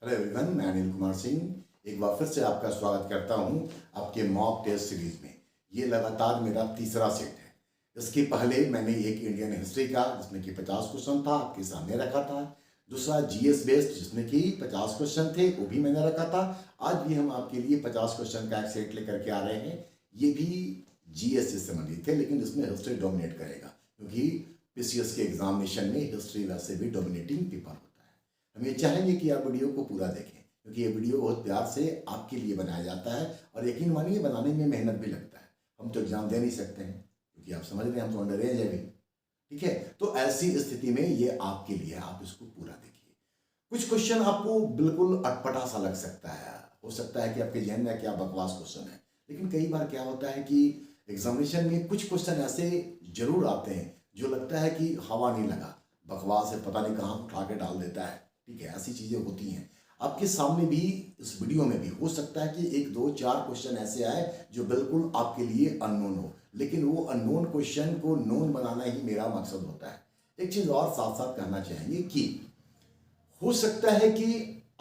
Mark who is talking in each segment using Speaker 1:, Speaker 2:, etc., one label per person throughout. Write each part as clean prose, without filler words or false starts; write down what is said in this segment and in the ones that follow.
Speaker 1: Hello everyone, मैं अनिल कुमार सिंह एक बार फिर से आपका स्वागत करता हूं आपके मॉक टेस्ट सीरीज में। ये लगातार मेरा तीसरा सेट है। इसके पहले मैंने एक इंडियन हिस्ट्री का जिसमें कि 50 क्वेश्चन था आपके सामने रखा था। दूसरा जीएस बेस्ड जिसमें कि 50 क्वेश्चन थे, वो भी मैंने रखा था। आज भी हम आपके लिए 50 क्वेश्चन का एक सेट लेकर के आ रहे हैं। ये भी जीएस से संबंधित है, लेकिन इसमें हिस्ट्री डोमिनेट करेगा क्योंकि पीसीएस के एग्जामिनेशन में हिस्ट्री वैसे भी डोमिनेटिंग पेपर होता है। हम ये चाहेंगे कि आप वीडियो को पूरा देखें क्योंकि ये वीडियो बहुत प्यार से आपके लिए बनाया जाता है और यकीन मानिए बनाने में मेहनत भी लगता है। हम तो एग्जाम दे नहीं सकते हैं क्योंकि आप समझ रहे हैं हम तो अंडर एज है भी, ठीक है। तो ऐसी स्थिति में ये आपके लिए, आप इसको पूरा देखिए। कुछ क्वेश्चन आपको बिल्कुल अटपटा सा लग सकता है, हो सकता है कि आपके जहन में क्या बकवास क्वेश्चन है, लेकिन कई बार क्या होता है कि एग्जामिनेशन में कुछ क्वेश्चन ऐसे जरूर आते हैं जो लगता है कि हवा नहीं लगा, बकवास है, पता नहीं कहाँ उठा के डाल देता है, ठीक है। ऐसी चीजें होती हैं। आपके सामने भी इस वीडियो में भी हो सकता है कि 1 2 4 क्वेश्चन ऐसे आए जो बिल्कुल आपके लिए अननोन हो, लेकिन वो अननोन क्वेश्चन को नोन बनाना ही मेरा मकसद होता है। एक चीज और साथ साथ कहना चाहेंगे कि हो सकता है कि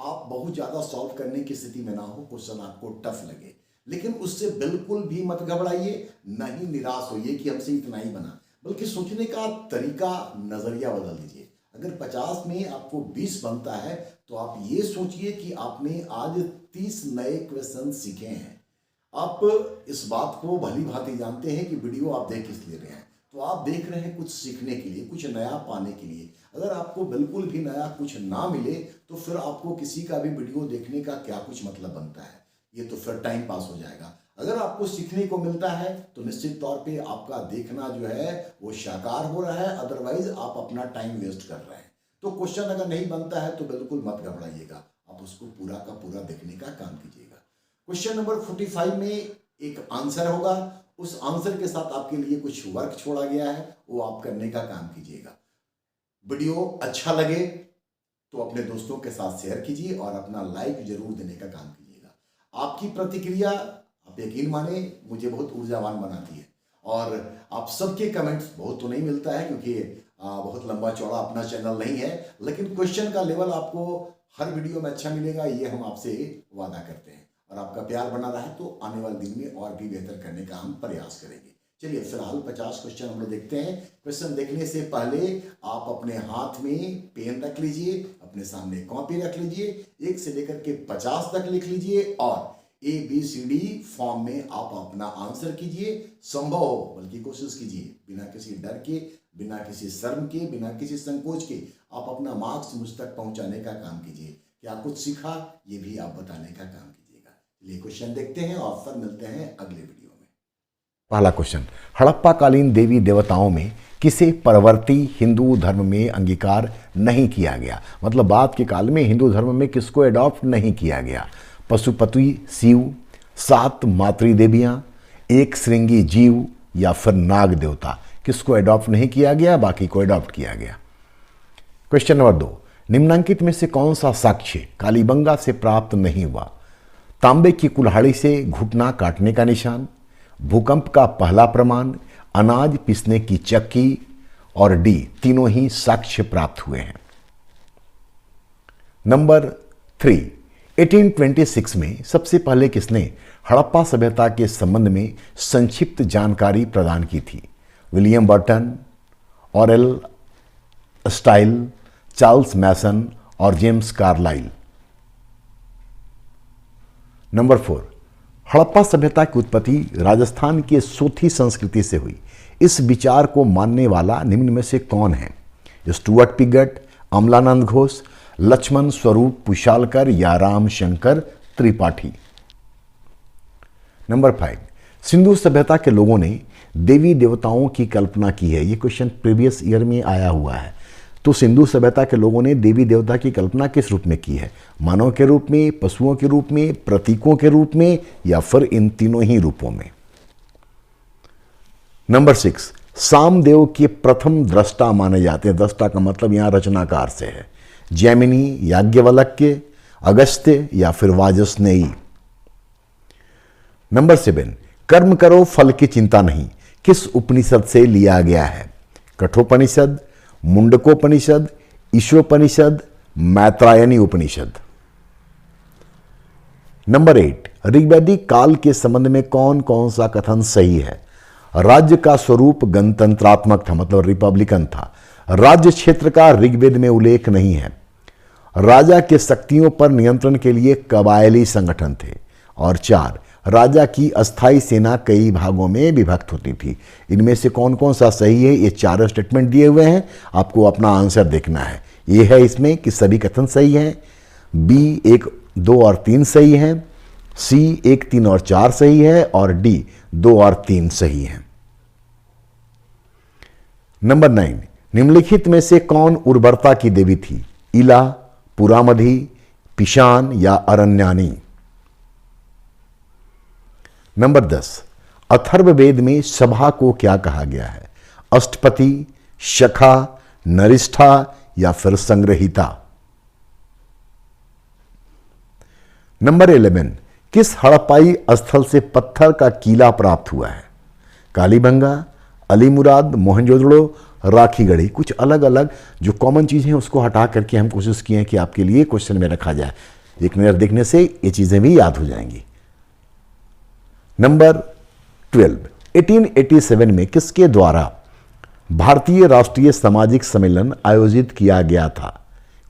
Speaker 1: आप बहुत ज्यादा सॉल्व करने की स्थिति में ना हो, क्वेश्चन आपको टफ लगे, लेकिन उससे बिल्कुल भी मत घबराइए, ना ही निराश होइए कि हमसे इतना ही बना, बल्कि सोचने का तरीका, नजरिया बदल दीजिए। अगर 50 में आपको 20 बनता है तो आप ये सोचिए कि आपने आज 30 नए क्वेश्चन सीखे हैं। आप इस बात को भली भांति जानते हैं कि वीडियो आप देख किस लिए रहे हैं, तो आप देख रहे हैं कुछ सीखने के लिए, कुछ नया पाने के लिए। अगर आपको बिल्कुल भी नया कुछ ना मिले तो फिर आपको किसी का भी वीडियो देखने का क्या कुछ मतलब बनता है, ये तो फिर टाइम पास हो जाएगा। अगर आपको सीखने को मिलता है तो निश्चित तौर पे आपका देखना जो है वो साकार हो रहा है, अदरवाइज आप अपना टाइम वेस्ट कर रहे हैं। तो क्वेश्चन अगर नहीं बनता है तो बिल्कुल मत घबराइएगा, आप उसको पूरा का पूरा देखने का काम कीजिएगा। क्वेश्चन नंबर 45 में एक आंसर होगा, उस आंसर के साथ आपके लिए कुछ वर्क छोड़ा गया है, वो आप करने का काम कीजिएगा। वीडियो अच्छा लगे तो अपने दोस्तों के साथ शेयर कीजिए और अपना लाइक जरूर देने का काम कीजिएगा। आपकी प्रतिक्रिया, आप यकीन माने, मुझे बहुत ऊर्जावान बनाती है। और आप सबके कमेंट्स, बहुत तो नहीं मिलता है क्योंकि बहुत लंबा चौड़ा अपना चैनल नहीं है, लेकिन क्वेश्चन का लेवल आपको हर वीडियो में अच्छा मिलेगा, ये हम आपसे वादा करते हैं। और आपका प्यार बना रहा है तो आने वाले दिन में और भी बेहतर करने का हम प्रयास करेंगे। चलिए फिलहाल 50 क्वेश्चन हम लोग देखते हैं। क्वेश्चन देखने से पहले आप अपने हाथ में पेन रख लीजिए, अपने सामने कॉपी रख लीजिए, 1 से लेकर के 50 तक लिख लीजिए और ABCD फॉर्म में आप अपना आंसर कीजिए। संभव हो बल्कि कोशिश कीजिए, बिना किसी डर के, बिना किसी शर्म के, बिना किसी संकोच के आप अपना मार्क्स मुझ तक पहुंचाने का काम कीजिए। क्या कुछ सीखा ये भी आप बताने का काम कीजिएगा। चलिए क्वेश्चन देखते हैं और फिर मिलते हैं अगले वीडियो में।
Speaker 2: पहला क्वेश्चन, हड़प्पा कालीन देवी देवताओं में किसे परवर्ती हिंदू धर्म में अंगीकार नहीं किया गया? मतलब बाद के काल में हिंदू धर्म में किसको अडॉप्ट नहीं किया गया? पशुपति शिव, 7 मातृदेवियां, एक श्रृंगी जीव या फिर नाग देवता? किसको अडॉप्ट नहीं किया गया, बाकी को अडॉप्ट किया गया। क्वेश्चन नंबर 2, निम्नलिखित में से कौन सा साक्ष्य कालीबंगा से प्राप्त नहीं हुआ? तांबे की कुल्हाड़ी से घुटना काटने का निशान, भूकंप का पहला प्रमाण, अनाज पीसने की चक्की और डी, तीनों ही साक्ष्य प्राप्त हुए हैं। नंबर 3, 1826 में सबसे पहले किसने हड़प्पा सभ्यता के संबंध में संक्षिप्त जानकारी प्रदान की थी? William Burton, Aurel Stein, Charles Masson और जेम्स कार्लाइल। नंबर 4, हड़प्पा सभ्यता की उत्पत्ति राजस्थान के सोथी संस्कृति से हुई। इस विचार को मानने वाला निम्न में से कौन है? स्टुअर्ट पिगट, अमलानंद घोष, लक्ष्मण स्वरूप पुशालकर या राम शंकर त्रिपाठी। नंबर 5, सिंधु सभ्यता के लोगों ने देवी देवताओं की कल्पना की है। ये क्वेश्चन प्रीवियस ईयर में आया हुआ है। तो सिंधु सभ्यता के लोगों ने देवी देवता की कल्पना किस रूप में की है? मानव के रूप में, पशुओं के रूप में, प्रतीकों के रूप में या फिर इन तीनों ही रूपों में? नंबर 6, सामदेव के प्रथम दृष्टा माने जाते हैं। दृष्टा का मतलब यहां रचनाकार से है। जैमिनी, याज्ञवल्क्य, अगस्त्य या फिर वाजस्नेयी। नंबर 7, कर्म करो फल की चिंता नहीं किस उपनिषद से लिया गया है? कठोपनिषद, मुंडकोपनिषद, ईशोपनिषद, मैत्रायणी उपनिषद। नंबर 8, ऋग्वैदिक काल के संबंध में कौन कौन सा कथन सही है? राज्य का स्वरूप गणतंत्रात्मक था, मतलब रिपब्लिकन था। राज्य क्षेत्र का ऋग्वेद में उल्लेख नहीं है। राजा के शक्तियों पर नियंत्रण के लिए कबायली संगठन थे। और 4, राजा की अस्थाई सेना कई भागों में विभक्त होती थी। इनमें से कौन कौन सा सही है? ये चारों स्टेटमेंट दिए हुए हैं, आपको अपना आंसर देखना है। ये है इसमें कि सभी कथन सही हैं, बी 1, 2 और 3 सही हैं, सी 1, 3 और 4 सही है, और डी 2 और 3 सही है। नंबर 9, निम्नलिखित में से कौन उर्वरता की देवी थी? इला, पुरामधि, पिशान या अरण्यानी? नंबर 10, अथर्ववेद में सभा को क्या कहा गया है? अष्टपति, शखा, नरिष्ठा या फिर संग्रहिता? नंबर 11, किस हड़प्पाई स्थल से पत्थर का किला प्राप्त हुआ है? कालीबंगा, अलीमुराद, मोहनजोदड़ो, राखीगढ़ी? कुछ अलग अलग जो कॉमन चीज़ें हैं उसको हटा करके हम कोशिश किए हैं कि आपके लिए क्वेश्चन में रखा जाए। एक नज़र देखने से ये चीज़ें भी याद हो जाएंगी। नंबर 12, 1887 में किसके द्वारा भारतीय राष्ट्रीय सामाजिक सम्मेलन आयोजित किया गया था?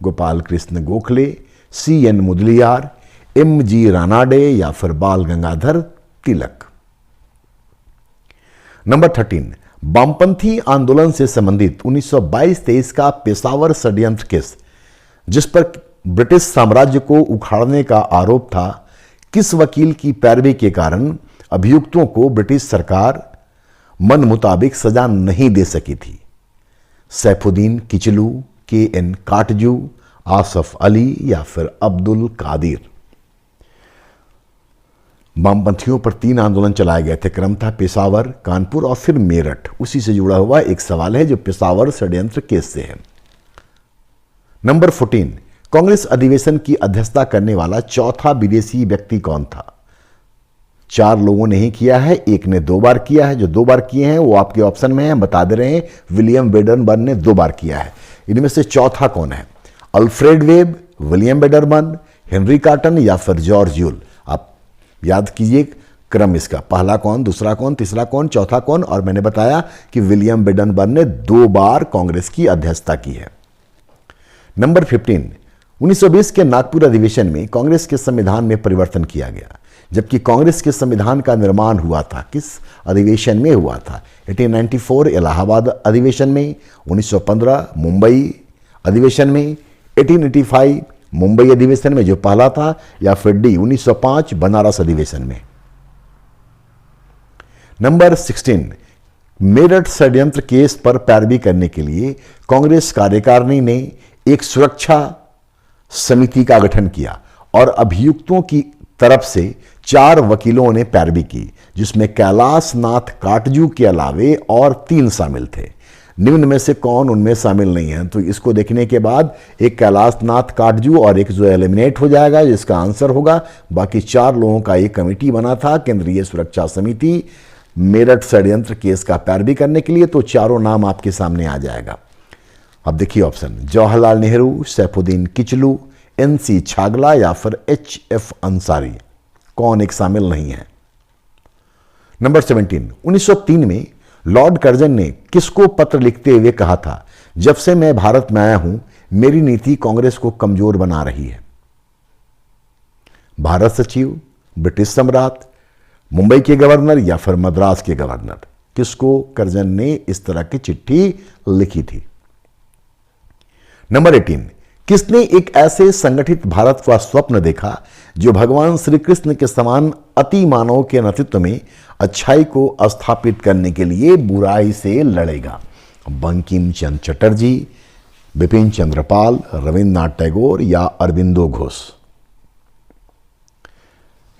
Speaker 2: गोपाल कृष्ण गोखले, CN मुदलियार, MG रानाडे या फिर बाल गंगाधर तिलक? नंबर 13, वामपंथी आंदोलन से संबंधित 1922-23 का पेशावर षड्यंत्र केस, जिस पर ब्रिटिश साम्राज्य को उखाड़ने का आरोप था, किस वकील की पैरवी के कारण अभियुक्तों को ब्रिटिश सरकार मन मुताबिक सजा नहीं दे सकी थी? सैफुद्दीन किचलू, KN काटजू, आसफ अली या फिर अब्दुल कादिर? वामपंथियों पर 3 आंदोलन चलाए गए थे, क्रम था पेशावर, कानपुर और फिर मेरठ। उसी से जुड़ा हुआ एक सवाल है जो पेशावर षड्यंत्र केस से है। नंबर 14, कांग्रेस अधिवेशन की अध्यक्षता करने वाला चौथा विदेशी व्यक्ति कौन था? 4 लोगों ने ही किया है, एक ने 2 बार किया है। जो 2 बार किए हैं वो आपके ऑप्शन में है, बता दे रहे हैं। विलियम वेडरबर्न ने 2 बार किया है। इनमें से चौथा कौन है? Alfred web, William Wedderburn, Henry cotton या फिर जॉर्ज यूल? आप याद कीजिए क्रम इसका, पहला कौन, दूसरा कौन, तीसरा कौन, चौथा कौन? और मैंने बताया कि विलियम वेडरबर्न ने 2 बार कांग्रेस की अध्यक्षता की है। नंबर 15, 1920 के नागपुर अधिवेशन में कांग्रेस के संविधान में परिवर्तन किया गया, जबकि कांग्रेस के संविधान का निर्माण हुआ था किस अधिवेशन में हुआ था? 1894 इलाहाबाद अधिवेशन में, 1915 मुंबई अधिवेशन में, 1885 मुंबई अधिवेशन में जो पहला था, या फिर डी 1905 बनारस अधिवेशन में? नंबर 16, मेरठ षड्यंत्र केस पर पैरवी करने के लिए कांग्रेस कार्यकारिणी ने एक सुरक्षा समिति का गठन किया और अभियुक्तों की तरफ से 4 वकीलों ने पैरवी की, जिसमें कैलाश नाथ काटजू के अलावे और 3 शामिल थे। निम्न में से कौन उनमें शामिल नहीं है? तो इसको देखने के बाद एक कैलाश नाथ काटजू और एक जो एलिमिनेट हो जाएगा, जिसका आंसर होगा। बाकी 4 लोगों का एक कमेटी बना था, केंद्रीय सुरक्षा समिति, मेरठ षड्यंत्र केस का पैरवी करने के लिए। तो चारों नाम आपके सामने आ जाएगा। अब देखिए ऑप्शन, जवाहरलाल नेहरू, सैफुद्दीन किचलू, NC छागला या फिर HF अंसारी? कौन एक शामिल नहीं है? नंबर 17, 1903 में लॉर्ड कर्जन ने किसको पत्र लिखते हुए कहा था, जब से मैं भारत में आया हूं मेरी नीति कांग्रेस को कमजोर बना रही है? भारत सचिव, ब्रिटिश सम्राट, मुंबई के गवर्नर या फिर मद्रास के गवर्नर? किसको कर्जन ने इस तरह की चिट्ठी लिखी थी? नंबर 18, किसने एक ऐसे संगठित भारत का स्वप्न देखा जो भगवान श्री कृष्ण के समान अति मानव के नेतृत्व में अच्छाई को स्थापित करने के लिए बुराई से लड़ेगा? बंकिम चंद्र चटर्जी, बिपिन चंद्र पाल, रविन्द्रनाथ टैगोर या अरबिंदो घोष?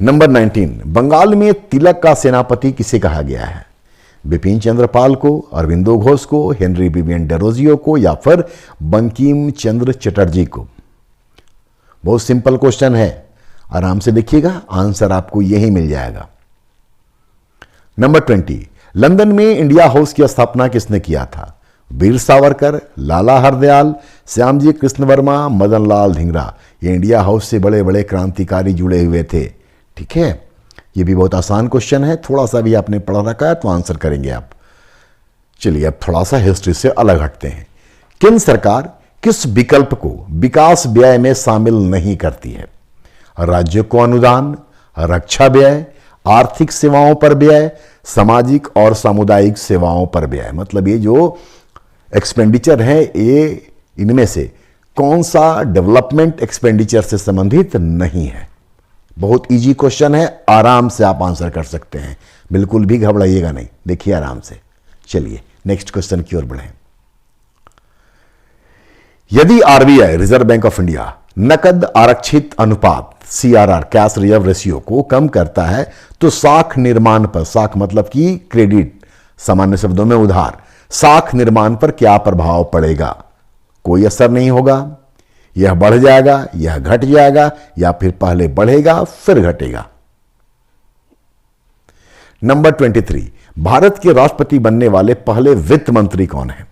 Speaker 2: नंबर 19, बंगाल में तिलक का सेनापति किसे कहा गया है? बिपिन चंद्र पाल को, अरबिंदो घोष को, हेनरी विवियन डेरोजियो को या फिर बंकिम चंद्र चटर्जी को? बहुत सिंपल क्वेश्चन है, आराम से देखिएगा, आंसर आपको यही मिल जाएगा। नंबर 20, लंदन में इंडिया हाउस की स्थापना किसने किया था? वीर सावरकर, लाला हरदयाल, श्यामजी कृष्ण वर्मा, मदन लाल धिंगरा? ये इंडिया हाउस से बड़े बड़े क्रांतिकारी जुड़े हुए थे। ठीक है, ये भी बहुत आसान क्वेश्चन है, थोड़ा सा भी आपने पढ़ा रखा है तो आंसर करेंगे आप। चलिए अब थोड़ा सा हिस्ट्री से अलग हटते हैं। केंद्र सरकार किस विकल्प को विकास व्यय में शामिल नहीं करती है? राज्य को अनुदान, रक्षा व्यय, आर्थिक सेवाओं पर व्यय, सामाजिक और सामुदायिक सेवाओं पर व्यय। मतलब ये जो एक्सपेंडिचर है ये इनमें से कौन सा डेवलपमेंट एक्सपेंडिचर से संबंधित नहीं है? बहुत इजी क्वेश्चन है, आराम से आप आंसर कर सकते हैं, बिल्कुल भी घबराइएगा नहीं, देखिए आराम से। चलिए नेक्स्ट क्वेश्चन की ओर बढ़ें। यदि RBI reserve bank of India नकद आरक्षित अनुपात सीआरआर कैश रिजर्व रेशियो को कम करता है तो साख निर्माण पर, साख मतलब कि क्रेडिट, सामान्य शब्दों में उधार, साख निर्माण पर क्या प्रभाव पड़ेगा? कोई असर नहीं होगा, यह बढ़ जाएगा, यह घट जाएगा, या फिर पहले बढ़ेगा फिर घटेगा। नंबर 23, भारत के राष्ट्रपति बनने वाले पहले वित्त मंत्री कौन है?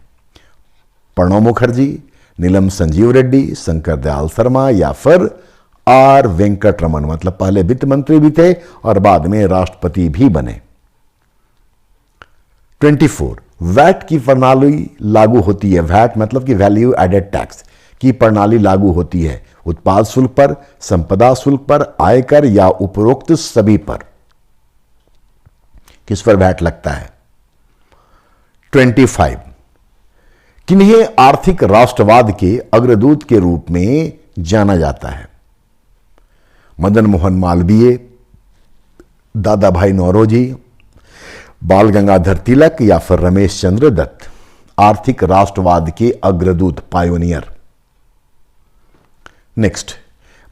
Speaker 2: प्रणब मुखर्जी, नीलम संजीव रेड्डी, शंकर दयाल शर्मा, या फिर आर वेंकट रमन। मतलब पहले वित्त मंत्री भी थे और बाद में राष्ट्रपति भी बने। 24, वैट की प्रणाली लागू होती है। वैट मतलब कि वैल्यू एडेड टैक्स की प्रणाली लागू होती है उत्पाद शुल्क पर, संपदा शुल्क पर, आयकर या उपरोक्त सभी पर। किस पर वैट लगता है? 25, किन्हें आर्थिक राष्ट्रवाद के अग्रदूत के रूप में जाना जाता है? मदन मोहन मालवीय, दादा भाई नौरोजी, बाल गंगाधर तिलक, या फिर रमेश चंद्र दत्त। आर्थिक राष्ट्रवाद के अग्रदूत, पायोनियर। नेक्स्ट,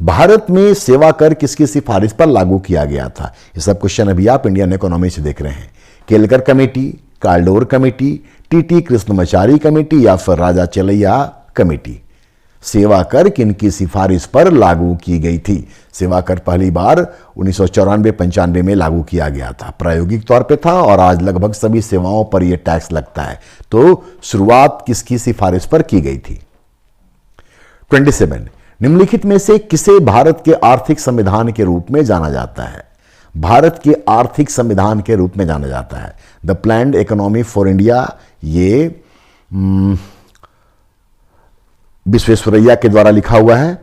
Speaker 2: भारत में सेवा कर किसकी सिफारिश पर लागू किया गया था? ये सब क्वेश्चन अभी आप इंडियन इकोनॉमी से देख रहे हैं। Kelkar committee, Kaldor committee, TT Krishnamachari committee, या फिर राजा चलैया कमेटी। सेवा कर किनकी सिफारिश पर लागू की गई थी? सेवा कर पहली बार 1994-95 में लागू किया गया था, प्रायोगिक तौर पे था, और आज लगभग सभी सेवाओं पर यह टैक्स लगता है। तो शुरुआत किसकी सिफारिश पर की गई थी? 27, निम्नलिखित में से किसे भारत के आर्थिक संविधान के रूप में जाना जाता है? भारत के आर्थिक संविधान के रूप में जाना जाता है the planned economy for India. ये विश्वेश्वरैया के द्वारा लिखा हुआ है,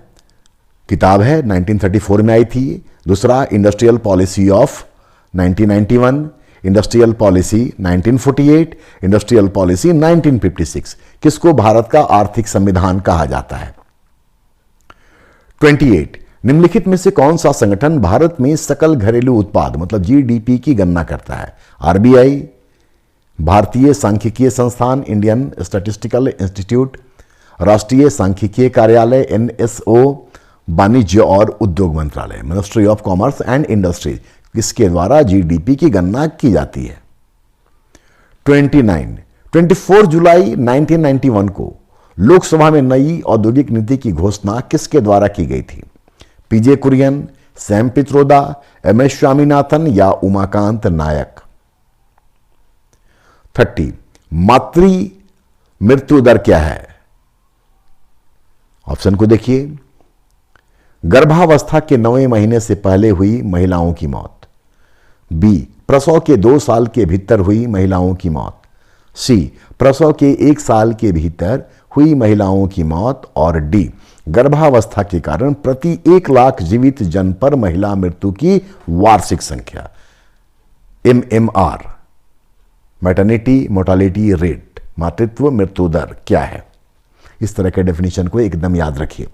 Speaker 2: किताब है, 1934 में आई थी। दूसरा, industrial policy of 1991, industrial policy 1948, industrial policy 1956। किसको भारत का आर्थिक संविधान कहा जाता है? 28, निम्नलिखित में से कौन सा संगठन भारत में सकल घरेलू उत्पाद मतलब जीडीपी की गणना करता है? आरबीआई, भारतीय सांख्यिकीय संस्थान, इंडियन स्टैटिस्टिकल इंस्टीट्यूट, राष्ट्रीय सांख्यिकीय कार्यालय एनएसओ, वाणिज्य और उद्योग मंत्रालय ministry of commerce and industry. किसके द्वारा जीडीपी की गणना की जाती है? 24 जुलाई 1991 को लोकसभा में नई औद्योगिक नीति की घोषणा किसके द्वारा की गई थी? पीजे कुरियन, सैम पित्रोदा, एमएस स्वामीनाथन, या उमाकांत नायक। 30, मातृ मृत्यु दर क्या है? ऑप्शन को देखिए। गर्भावस्था के 9वें महीने से पहले हुई महिलाओं की मौत, बी प्रसव के 2 साल के भीतर हुई महिलाओं की मौत, सी प्रसव के 1 साल के भीतर हुई महिलाओं की मौत, और डी गर्भावस्था के कारण प्रति 1 लाख जीवित जन पर महिला मृत्यु की वार्षिक संख्या। MMR, मैटरनिटी मोर्टालिटी रेट, मातृत्व मृत्यु दर क्या है? इस तरह के डेफिनेशन को एकदम याद रखिए।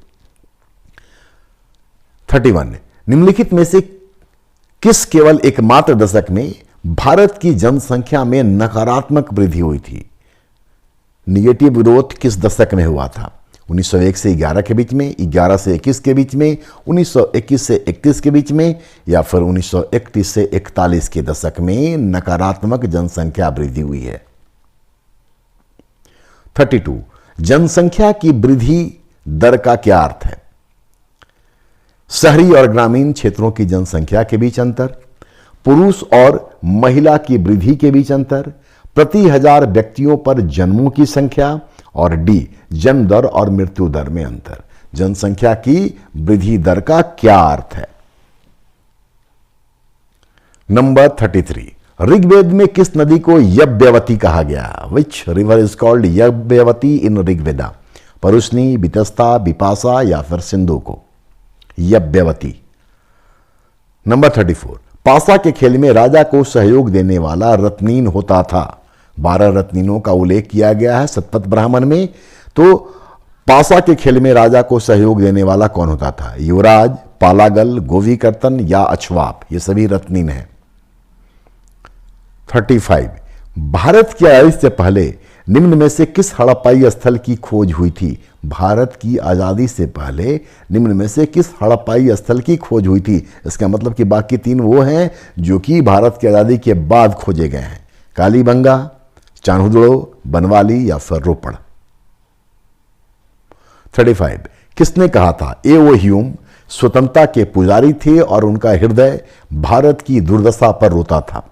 Speaker 2: 31, निम्नलिखित में से किस केवल एकमात्र दशक में भारत की जनसंख्या में नकारात्मक वृद्धि हुई थी? निगेटिव ग्रोथ किस दशक में हुआ था? 1901 से 11 के बीच में, 11 से 21 के बीच में, 1921 से 31 के बीच में, या फिर 1931 से 41 के दशक में नकारात्मक जनसंख्या वृद्धि हुई है। 32, जनसंख्या की वृद्धि दर का क्या अर्थ है? शहरी और ग्रामीण क्षेत्रों की जनसंख्या के बीच अंतर, पुरुष और महिला की वृद्धि के बीच अंतर, प्रति 1000 व्यक्तियों पर जन्मों की संख्या, और डी जन्म दर और मृत्यु दर में अंतर। जनसंख्या की वृद्धि दर का क्या अर्थ है? नंबर 33, ऋग्वेद में किस नदी को यज्ञवती कहा गया? विच रिवर इज कॉल्ड यज्ञवती इन ऋग्वेदा? परुष्णी, वितस्ता, विपासा या फिर सिंधु को? यज्ञवती। नंबर 34, पासा के खेल में राजा को सहयोग देने वाला रत्नीन होता था। 12 रत्नीनों का उल्लेख किया गया है शतपथ ब्राह्मण में। तो पासा के खेल में राजा को सहयोग देने वाला कौन होता था? युवराज, पालागल, गोवीकर्तन या अछवाप? ये सभी रत्नीन हैं। 35, भारत की आजादी से पहले निम्न में से किस हड़प्पाई स्थल की खोज हुई थी? भारत की आजादी से पहले निम्न में से किस हड़प्पाई स्थल की खोज हुई थी? इसका मतलब कि बाकी 3 वो हैं जो कि भारत की आजादी के बाद खोजे गए हैं। कालीबंगा, चान्हुदड़ो, बनवाली या फिर रोपड़? 35, किसने कहा था एओ ह्यूम स्वतंत्रता के पुजारी थे और उनका हृदय भारत की दुर्दशा पर रोता था?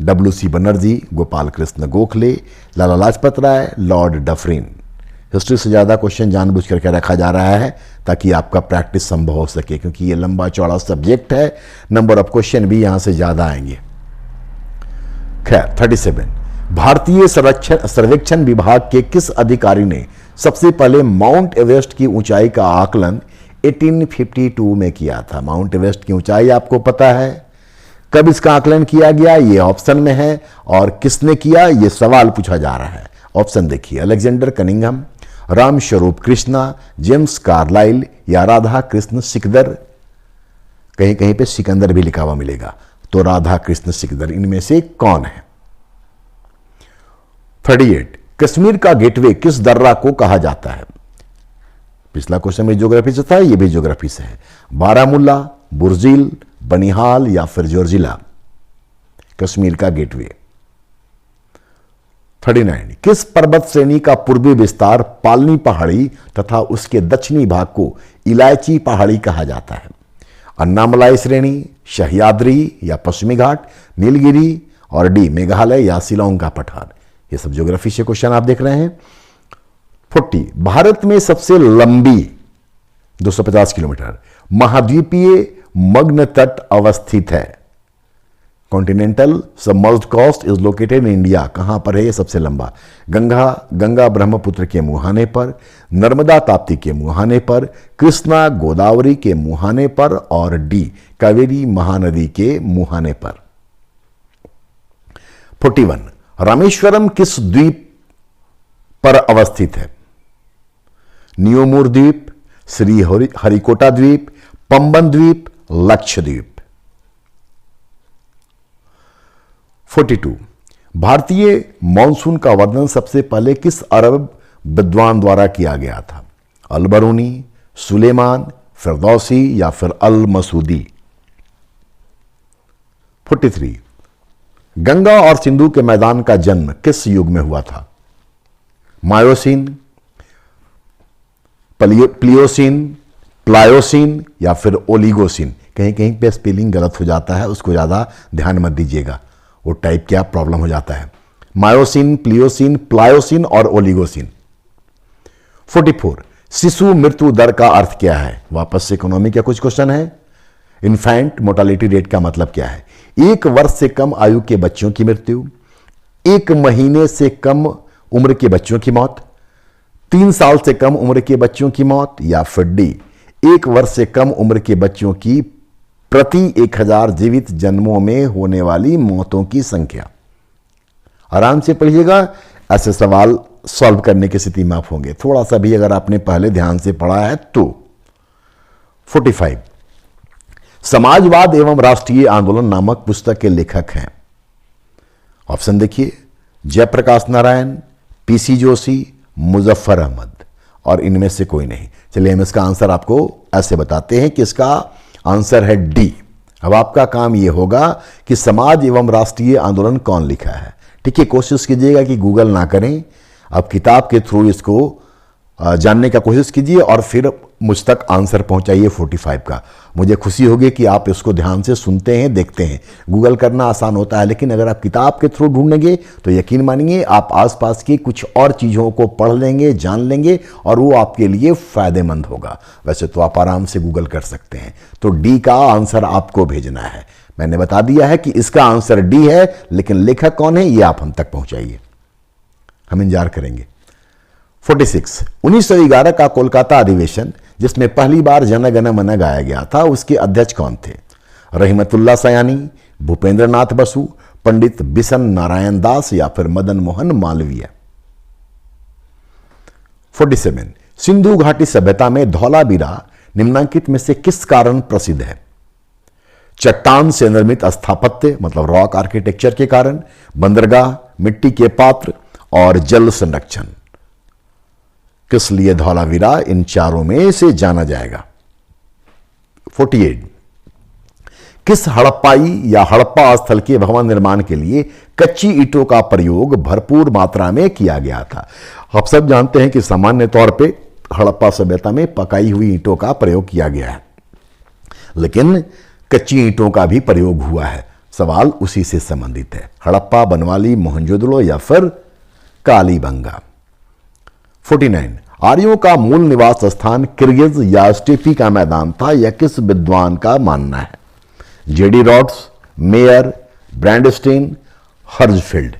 Speaker 2: WC Banerjee, Gopal Krishna Gokhale, Lala Lajpat Rai, Lord Dufferin? History से ज़्यादा क्वेश्चन जानबूझ करके रखा जा रहा है ताकि आपका प्रैक्टिस संभव हो सके, क्योंकि ये लंबा चौड़ा सब्जेक्ट है, नंबर ऑफ क्वेश्चन भी यहां से ज़्यादा आएंगे। खैर, 37, भारतीय सर्वेक्षण विभाग के किस अधिकारी ने सबसे पहले माउंट एवरेस्ट की ऊंचाई का आकलन 1852 में किया था? माउंट एवरेस्ट की ऊंचाई आपको पता है, कब इसका आकलन किया गया ये ऑप्शन में है, और किसने किया ये सवाल पूछा जा रहा है। ऑप्शन देखिए, Alexander Cunningham, Ram Swaroop Krishna, James Carlisle या राधा कृष्ण सिकदर? कहीं कहीं पे सिकंदर भी लिखा हुआ मिलेगा, तो राधा कृष्ण सिकदर इनमें से कौन है? 38, कश्मीर का गेटवे किस दर्रा को कहा जाता है? पिछला क्वेश्चन में ज्योग्राफी से था, ये भी ज्योग्राफी से है। बारामुल्ला, बुर्जिल, बनिहाल या फिर जोर्जिला? कश्मीर का गेटवे। 39, किस पर्वत श्रेणी का पूर्वी विस्तार पालनी पहाड़ी तथा उसके दक्षिणी भाग को इलायची पहाड़ी कहा जाता है? अन्नामलाई श्रेणी, सह्याद्री या पश्चिमी घाट, नीलगिरी और डी मेघालय या शिलांग का पठार? ये सब ज्योग्राफी से क्वेश्चन आप देख रहे हैं। 40, भारत में सबसे लंबी 250 किलोमीटर महाद्वीपीय मग्न तट अवस्थित है? Continental submerged coast is located in India. कहां पर है ये सबसे लंबा? गंगा ब्रह्मपुत्र के मुहाने पर, नर्मदा ताप्ती के मुहाने पर, कृष्णा गोदावरी के मुहाने पर और डी कावेरी महानदी के मुहाने पर? 41, रामेश्वरम किस द्वीप पर अवस्थित है? नियोमूर द्वीप, श्री हरिकोटा द्वीप, पंबन द्वीप, लक्षद्वीप? 42, भारतीय मॉनसून का वर्णन सबसे पहले किस अरब विद्वान द्वारा किया गया था? अल-बरूनी, सुलेमान, फिरदौसी या फिर अल मसूदी? 43, गंगा और सिंधु के मैदान का जन्म किस युग में हुआ था? मायोसीन, प्लियोसीन, प्लायोसीन या फिर ओलिगोसीन? कहीं कहीं पे स्पेलिंग गलत हो जाता है, उसको ज़्यादा ध्यान मत दीजिएगा, वो टाइप क्या प्रॉब्लम हो जाता है। मायोसीन, प्लियोसीन, प्लायोसीन और ओलिगोसीन? 44, शिशु मृत्यु दर का अर्थ क्या है? वापस से इकोनॉमी का कुछ क्वेश्चन है। इन्फेंट मोर्टालिटी रेट का मतलब क्या है? 1 वर्ष से कम आयु के बच्चों की मृत्यु, 1 महीने से कम उम्र के बच्चों की मौत, 3 साल से कम उम्र के बच्चों की मौत या फिर डी 1 वर्ष से कम उम्र के बच्चों की प्रति 1000 जीवित जन्मों में होने वाली मौतों की संख्या? आराम से पढ़िएगा, ऐसे सवाल सॉल्व करने की स्थिति में आप होंगे, थोड़ा सा भी अगर आपने पहले ध्यान से पढ़ा है तो। 45, समाजवाद एवं राष्ट्रीय आंदोलन नामक पुस्तक के लेखक हैं? ऑप्शन देखिए, जयप्रकाश नारायण, पीसी जोशी, मुजफ्फर अहमद और इनमें से कोई नहीं। चलिए हम इसका आंसर आपको ऐसे बताते हैं कि इसका आंसर है डी। अब आपका काम यह होगा कि समाज एवं राष्ट्रीय आंदोलन कौन लिखा है। ठीक है, कोशिश कीजिएगा कि गूगल ना करें, आप किताब के थ्रू इसको जानने का कोशिश कीजिए और फिर मुझ तक आंसर पहुंचाइए 45 का। मुझे खुशी होगी कि आप इसको ध्यान से सुनते हैं, देखते हैं। गूगल करना आसान होता है, लेकिन अगर आप किताब के थ्रू ढूंढेंगे तो यकीन मानिए आप आसपास की कुछ और चीज़ों को पढ़ लेंगे, जान लेंगे और वो आपके लिए फ़ायदेमंद होगा। वैसे तो आप आराम से गूगल कर सकते हैं। तो डी का आंसर आपको भेजना है। मैंने बता दिया है कि इसका आंसर डी है, लेकिन लेखक कौन है ये आप हम तक पहुंचाइए, हम इंतजार करेंगे। 46 1911 का कोलकाता अधिवेशन जिसमें पहली बार जन गण मन गाया गया था, उसके अध्यक्ष कौन थे? रहमतुल्लाह सयानी, भूपेंद्र नाथ बसु, पंडित बिशन नारायण दास या फिर मदन मोहन मालवीय। 47 सिंधु घाटी सभ्यता में धौलावीरा निम्नांकित में से किस कारण प्रसिद्ध है? चट्टान से निर्मित स्थापत्य मतलब रॉक आर्किटेक्चर के कारण, बंदरगाह, मिट्टी के पात्र और जल संरक्षण। किस लिए धौलावीरा इन चारों में से जाना जाएगा? 48 किस हड़प्पाई या हड़प्पा स्थल के भवन निर्माण के लिए कच्ची ईंटों का प्रयोग भरपूर मात्रा में किया गया था? आप सब जानते हैं कि सामान्य तौर पे हड़प्पा सभ्यता में पकाई हुई ईंटों का प्रयोग किया गया है, लेकिन कच्ची ईंटों का भी प्रयोग हुआ है। सवाल उसी से संबंधित है। हड़प्पा, बनवाली, मोहनजोदड़ो या फिर कालीबंगा। 49 आर्यों का मूल निवास स्थान किर्गिज या स्टेपी का मैदान था, यह किस विद्वान का मानना है? JD Rhodes, Meyer, Brandstein, Herzfeld.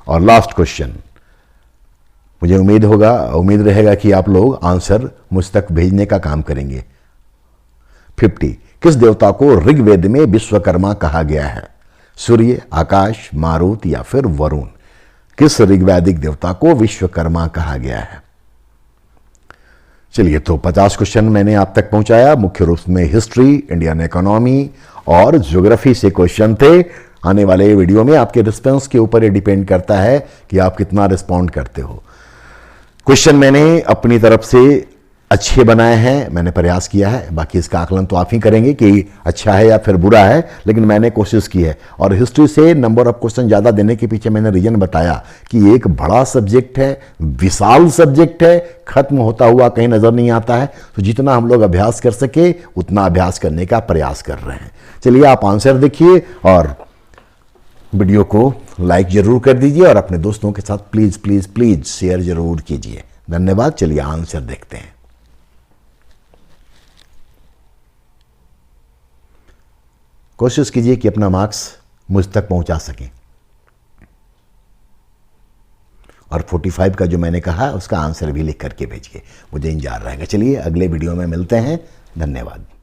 Speaker 2: और लास्ट क्वेश्चन, मुझे उम्मीद रहेगा कि आप लोग आंसर मुझ तक भेजने का काम करेंगे। 50 किस देवता को ऋग्वेद में विश्वकर्मा कहा गया है? सूर्य, आकाश, मारुत या फिर वरुण। किस ऋग्वैदिक देवता को विश्वकर्मा कहा गया है? चलिए, तो 50 क्वेश्चन मैंने आप तक पहुंचाया। मुख्य रूप में हिस्ट्री, इंडियन इकोनॉमी और ज्योग्राफी से क्वेश्चन थे। आने वाले वीडियो में आपके रिस्पॉन्स के ऊपर ये डिपेंड करता है कि आप कितना रिस्पॉन्ड करते हो। क्वेश्चन मैंने अपनी तरफ से अच्छे बनाए हैं, मैंने प्रयास किया है। बाकी इसका आकलन तो आप ही करेंगे कि अच्छा है या फिर बुरा है, लेकिन मैंने कोशिश की है। और हिस्ट्री से नंबर ऑफ क्वेश्चन ज़्यादा देने के पीछे मैंने रीजन बताया कि एक बड़ा सब्जेक्ट है, विशाल सब्जेक्ट है, खत्म होता हुआ कहीं नज़र नहीं आता है। तो जितना हम लोग अभ्यास कर सके उतना अभ्यास करने का प्रयास कर रहे हैं। चलिए, आप आंसर देखिए और वीडियो को लाइक जरूर कर दीजिए और अपने दोस्तों के साथ प्लीज़ प्लीज़ प्लीज़ शेयर जरूर कीजिए। धन्यवाद। चलिए आंसर देखते हैं। कोशिश कीजिए कि अपना मार्क्स मुझ तक पहुंचा सकें और 45 का जो मैंने कहा उसका आंसर भी लिख करके भेजिए। मुझे इंतजार रहेगा। चलिए अगले वीडियो में मिलते हैं। धन्यवाद।